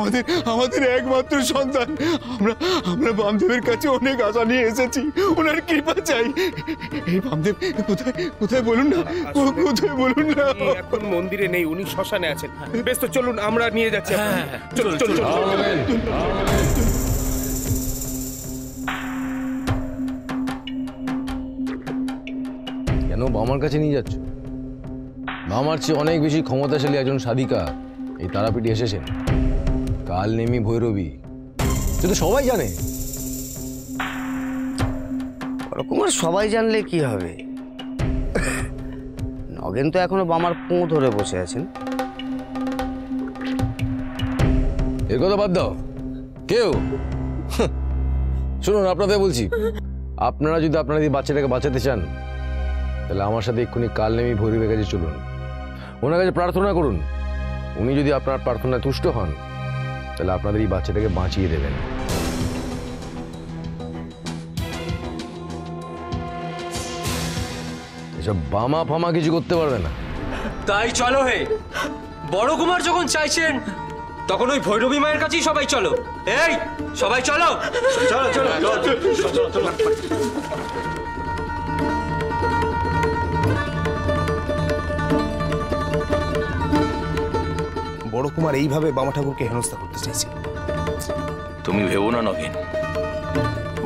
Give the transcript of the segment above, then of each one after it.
আমাদের আমাদের একমাত্র সন্তান। আমরা আমরা বামদেবের কাছে অনেক আশা নিয়ে এসেছি, ওনার কৃপা চাই। এই বামদেব কোথায় কোথায় বলুন না, কোথায় বলুন না। এখন মন্দিরে নেই, উনি শ্মশানে আছেন। বেশ, তো চলুন আমরা নিয়ে যাচ্ছি। চলুন চলুন চলুন। কেন বামার কাছে নিয়ে যাচ্ছ? বামার চেয়ে অনেক বেশি ক্ষমতাশালী একজন সাধিকা এই তারাপীঠে এসেছেন, কালনেমি ভৈরবী। সে তো সবাই জানে। ওরকম সবাই জানলে কি হবে? নগেন তো এখনো বামার পো ধরে বসে আছেন। এর কথা বাদ দাও। কেউ শুনুন, আপনাদের বলছি, আপনারা যদি আপনাদের বাচ্চাটাকে বাঁচাতে চান তাহলে আমার সাথে এক্ষুনি কালনেমি ভৈরবের কাছে চলুন, ওনার কাছে প্রার্থনা করুন। উনি যদি আপনার প্রার্থনায় তুষ্ট হন তাহলে আপনাদের এই বাচ্চাটাকে বাঁচিয়ে দেবেন। এসব বামা ফামা কিছু করতে পারবে না। তাই চলো হে, বড় কুমার যখন চাইছেন তখন ওই ভৈরবী মায়ের কাছেই সবাই চলো। এই সবাই চলো চলো চলো চলো। বড় কুমার এইভাবে বামা ঠাকুরকে হেনস্থা করতে চাইছে। তুমি ভেবো না নগেন,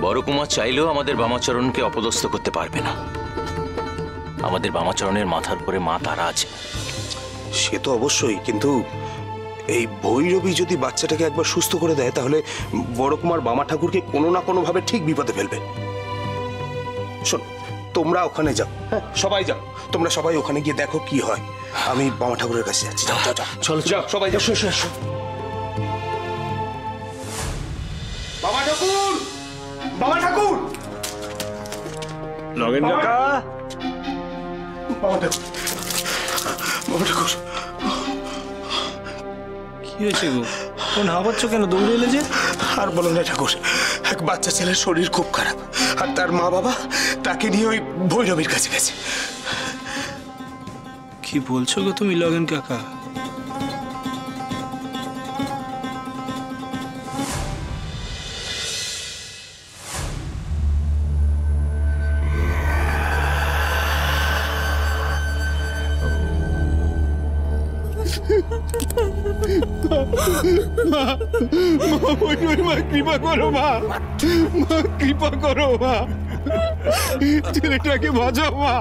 বড় কুমার চাইলেও আমাদের বামাচরণকে অপদস্থ করতে পারবে না। আমাদের বামাচরণের মাথার উপরে মা তারা আছে। সে তো অবশ্যই, কিন্তু এই ভৈরবী যদি বাচ্চাটাকে একবার সুস্থ করে দেয় তাহলে বড় কুমার বামা ঠাকুরকে কোনো না কোনো ভাবে ঠিক বিপদে ফেলবে। শোন, তোমরা ওখানে যাও, হ্যাঁ সবাই যাও, তোমরা সবাই ওখানে গিয়ে দেখো কি হয়। আমি বামা ঠাকুরের কাছে যাচ্ছি। যাও যাও যাও, চলো যাও সবাই যাও। বাবা ঠাকুর, বাবা ঠাকুর, নগেন কাকা, বাবা ঠাকুর, বাবা ঠাকুর। কি হয়েছে গো? কোন হাঁপাচ্ছ কেন? দৌড়ে এলে যে? আর বলো না ঠাকুর, এক বাচ্চা ছেলের শরীর খুব খারাপ, আর তার মা বাবা তাকে নিয়ে ওই ভৈরবীর কাছে গেছে। কি বলছো গো তুমি লগেন কাকা? মা কৃপা করো, মা কৃপা করো, মা ছেলেটাকে বাঁচাও, মা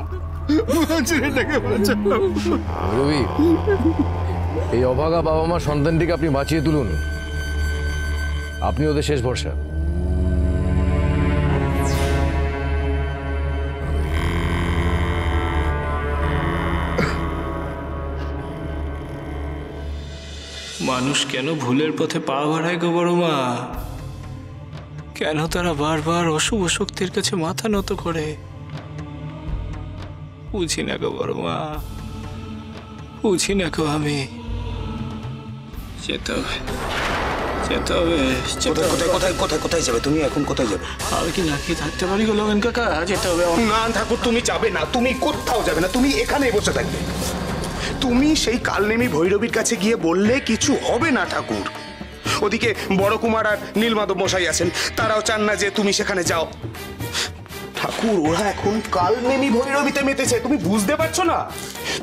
ছেলেটাকে বাঁচাও। ভৈরবী, এই অভাগা বাবা মা সন্তানটিকে আপনি বাঁচিয়ে তুলুন। আপনি ওদের শেষ ভরসা। মানুষ কেন ভুলের পথে পা বাড়ায় গো বড় মা? কেন তারা বারবার অশুভ শক্তির কাছে মাথা নত করে? বুঝি না গো বড় মা, বুঝি না গো। আমি যেতে হবে, যেতে হবে। কোথায় কোথায় কোথায় কোথায় যাবে তুমি? এখন কোথায় যাবে? আমি কি না খেয়ে থাকতে পারি গো লগেন কাকা? যেতে হবে। না ঠাকুর, তুমি যাবে না, তুমি কোথাও যাবে না, তুমি এখানেই বসে থাকবে। তুমি সেই কালনেমি ভৈরবীর কাছে গিয়ে বললে কিছু হবে না ঠাকুর। ওদিকে বড় কুমার আর নীলমাধব মশাই আছেন, তারাও চান না যে তুমি সেখানে যাও। ঠাকুর, ওরা এখন কালনেমি ভৈরবীতে মেতেছে, তুমি বুঝতে পারছো না?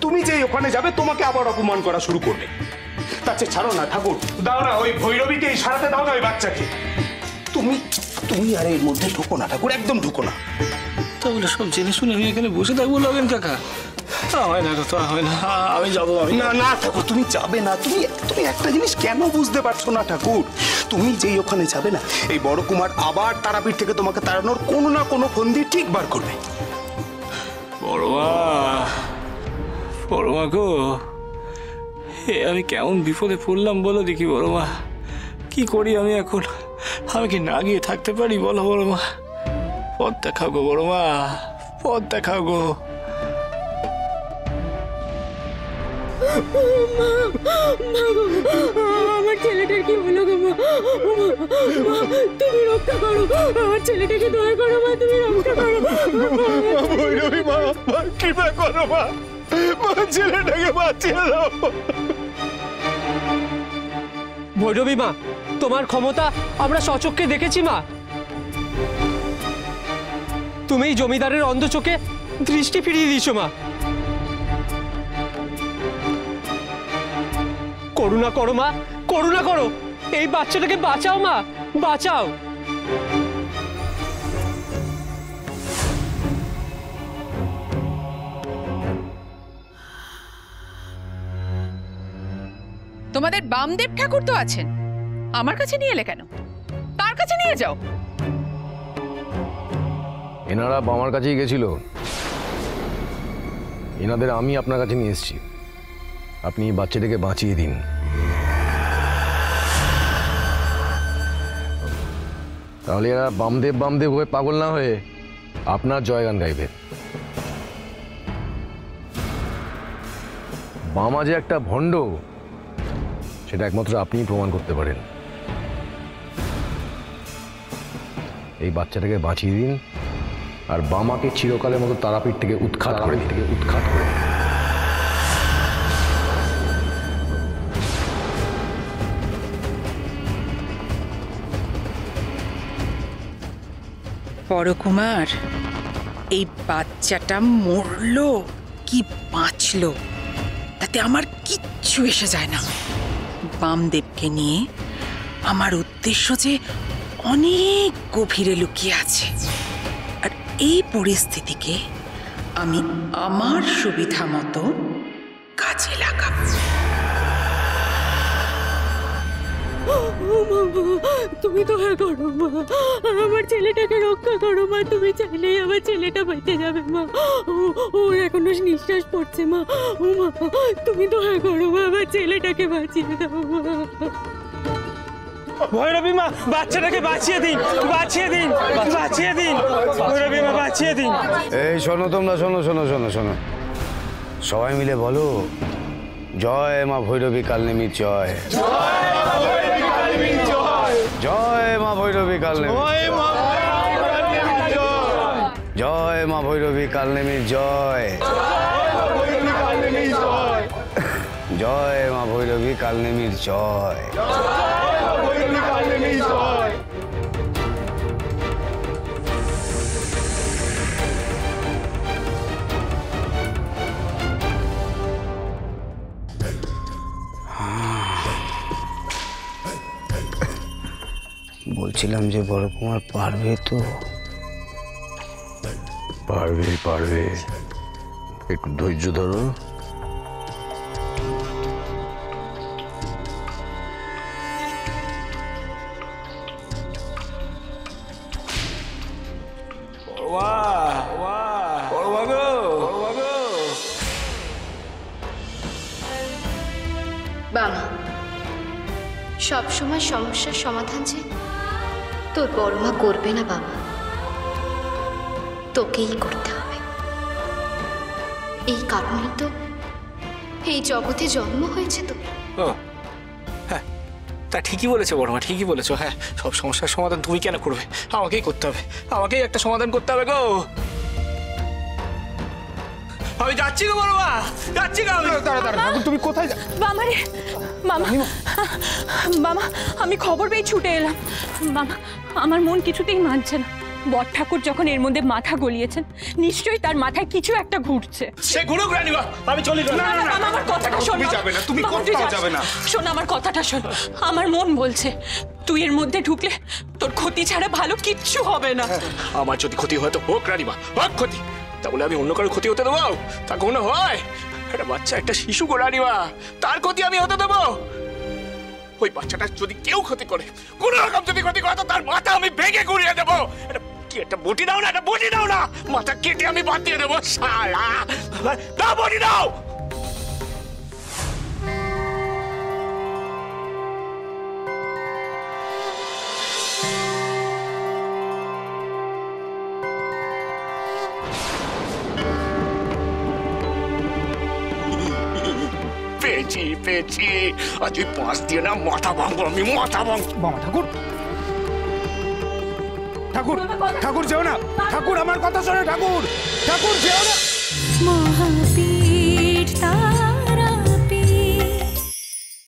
তুমি যে ওখানে যাবে তোমাকে আবার অপমান করা শুরু করবে। তার চেয়ে ছাড়ো না ঠাকুর, দাও না ওই ভৈরবীকে সারাতে দাও না ওই বাচ্চাকে। তুমি তুমি আর এর মধ্যে ঢুকো না ঠাকুর, একদম ঢুকো না। তাহলে সব জেনে শুনে আমি এখানে বসে থাকবো লগেন কাকা? হয় না তো, হয় না। আমি যাবো। না না ঠাকুর, তুমি যাবে না। তুমি তুমি একটা জিনিস কেন বুঝতে পারছো না ঠাকুর? তুমি যেই ওখানে যাবে না, এই বড় কুমার আবার তারাপীঠ থেকে তোমাকে তাড়ানোর কোনো না কোনো ফন্দি ঠিক বার করবে। বড় মা গো, আমি কেমন বিপদে পড়লাম বলো দেখি বড় মা। কি করি আমি এখন? আমি কি না গিয়ে থাকতে পারি বলো বড় মা? পথ দেখাও গো বড় মা, পথ দেখাও গো। আমার ছেলেটার কি হলো গো মা? তুমি রক্ষা করো আমার ছেলেটাকে, দয়া করো মা, তুমি রক্ষা করো। ভৈরবী মা, কৃপা করো মা, ছেলেটাকে বাঁচিয়ে দাও। ভৈরবী মা, তোমার ক্ষমতা আমরা সচক্ষে দেখেছি মা। তুমি জমিদারের অন্ধ চোখে দৃষ্টি ফিরিয়ে দিয়েছো মা। করুণা করো মা, করুণা করো, এই বাচ্চাটাকে বাঁচাও মা, বাঁচাও। তোমাদের বামদেব ঠাকুর তো আছেন, আমার কাছে নিয়ে এলে কেন? তার কাছে নিয়ে যাও। এনারা আমার কাছেই গেছিল, এনাদের আমি আপনার কাছে নিয়ে এসেছি। আপনি বাচ্চাটাকে বাঁচিয়ে দিন। তাহলে এরা বামদেব বামদেব হয়ে পাগল না হয়ে আপনার জয়গান গাইবে। বামা যে একটা ভণ্ড সেটা একমাত্র আপনিই প্রমাণ করতে পারেন। এই বাচ্চাটাকে বাঁচিয়ে দিন আর বামাকে চিরকালের মতো তারাপীঠ থেকে উৎখাত করে দিন। পরকুমার, এই বাচ্চাটা মরলো কি বাঁচলো তাতে আমার কিচ্ছু এসে যায় না। বামদেবকে নিয়ে আমার উদ্দেশ্য যে অনেক গভীরে লুকিয়ে আছে, আর এই পরিস্থিতিকে আমি আমার সুবিধা মতো কাজে লাগাবো। তুমি তো হ্যাঁ করো মা, আমার ছেলেটাকে রক্ষা করো মা। তুমি চাইলেই আমার ছেলেটা বেঁচে যাবে মা। ওর এখনো নিঃশ্বাস পড়ছে মা। ও মা, তুমি তো হ্যাঁ করো মা, আমার ছেলেটাকে বাঁচিয়ে দাও মা। ভৈরবী মা, বাচ্চাটাকে বাঁচিয়ে দিন, বাঁচিয়ে দিন, বাঁচিয়ে দিন, ভৈরবী মা বাঁচিয়ে দিন। এই শোনো তোমরা, শোনো শোনো শোনো শোনো, সবাই মিলে বলো, জয় মা ভৈরবী কালনেমির জয়। জয় মা ভৈরবী কালনেমির জয়। মা ভৈরবী কালনেমির জয়। জয় মা ভৈরবী কালনেমির জয়। বলছিলাম যে বড় কুমার পারবে তো? পারবে পারবে, একটু ধৈর্য ধরো। বাবা, সব সময় সমস্যার সমাধান যে তোর বড় মা করবে না বাবা, তোকেই করতে হবে। এই কারণেই তো এই জগতে জন্ম হয়েছে তো। হ্যাঁ, তা ঠিকই বলেছো বড় মা, ঠিকই বলেছো। হ্যাঁ, সব সমস্যার সমাধান তুমি কেন করবে? আমাকেই করতে হবে, আমাকেই একটা সমাধান করতে হবে গো। আমি যাচ্ছি গো বড় মা, যাচ্ছি গো। তুমি কোথায়? মামা রে, মামা, মামা, আমি খবর পেয়ে ছুটে এলাম। মামা, আমার মন কিছুতেই মানছে না। বড় ঠাকুর যখন এর মধ্যে মাথা গলিয়েছেন, নিশ্চয়ই তার মাথায় কিছু একটা ঘুরছে। সে ঘুরুক রানীমা, আমি চলে যাব। না না মামা, আমার কথাটা শোন। তুমি যাবে না, তুমি কোথাও যাবে না। শোন, আমার কথাটা শোন। আমার মন বলছে তুই এর মধ্যে ঢুকলে তোর ক্ষতি ছাড়া ভালো কিচ্ছু হবে না। আমার যদি ক্ষতি হয় তো হোক রানীমা, হোক ক্ষতি। তা বলে আমি অন্য কারো ক্ষতি হতে দেবো? তা কোনো হয়? একটা বাচ্চা, একটা শিশু গো রানীমা, তার ক্ষতি আমি হতে দেবো? ওই বাচ্চাটা যদি কেউ ক্ষতি করে, কোন রকম যদি ক্ষতি করে, তো তার মাথা আমি ভেঙে গুড়িয়ে দেবো। একটা বটি দাও না, একটা বটি দাও না, মাথা কেটে আমি বাদ দিয়ে দেবো। শালা, দাও বটি দাও। পেয়েছি পেয়েছি, আজ ওই 5 দিয়ে না মাথা ভাঙবো আমি, মাথা ভাঙবো। বাবা ঠাকুর, ঠাকুর, ঠাকুর যেও না। ঠাকুর, আমার কথা শোনো ঠাকুর, ঠাকুর যেও না।